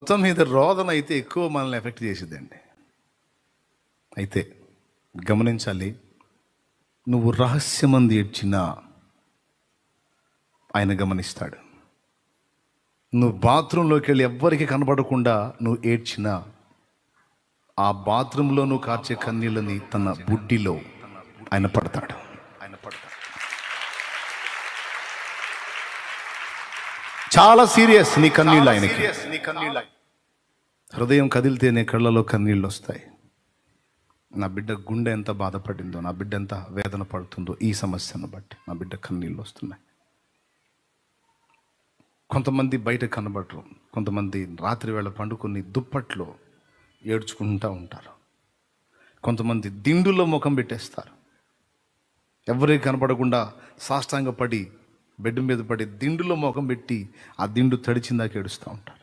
మొత్తం మీద రోదన అయితే ఎక్కువ మనల్ని ఎఫెక్ట్ చేసేదండి. అయితే గమనించాలి, నువ్వు రహస్యమందు ఏడ్చినా ఆయన గమనిస్తాడు. నువ్వు బాత్రూంలోకి వెళ్ళి ఎవ్వరికి కనబడకుండా నువ్వు ఏడ్చినా ఆ బాత్రూంలో నువ్వు కార్చే కన్నీళ్ళని తన బుడ్డిలో ఆయన పడతాడు. చాలా సీరియస్ నీ కన్నీళ్ళు ఆయనకి. హృదయం కదిలితేనే కళ్ళలో కన్నీళ్ళు వస్తాయి. నా బిడ్డ గుండె ఎంత బాధపడిందో, నా బిడ్డ ఎంత వేదన పడుతుందో ఈ సమస్యను బట్టి నా బిడ్డ కన్నీళ్ళు వస్తున్నాయి. కొంతమంది బయట కనబడరు, కొంతమంది రాత్రి వేళ పండుకొని దుప్పట్లో ఏడ్చుకుంటూ ఉంటారు, కొంతమంది దిండులో ముఖం పెట్టేస్తారు. ఎవరికి కనపడకుండా సాష్టాంగ పడి బెడ్ మీద పడి దిండులో ముఖం పెట్టి ఆ దిండు తడిచిందాక ఏడుస్తూ ఉంటారు.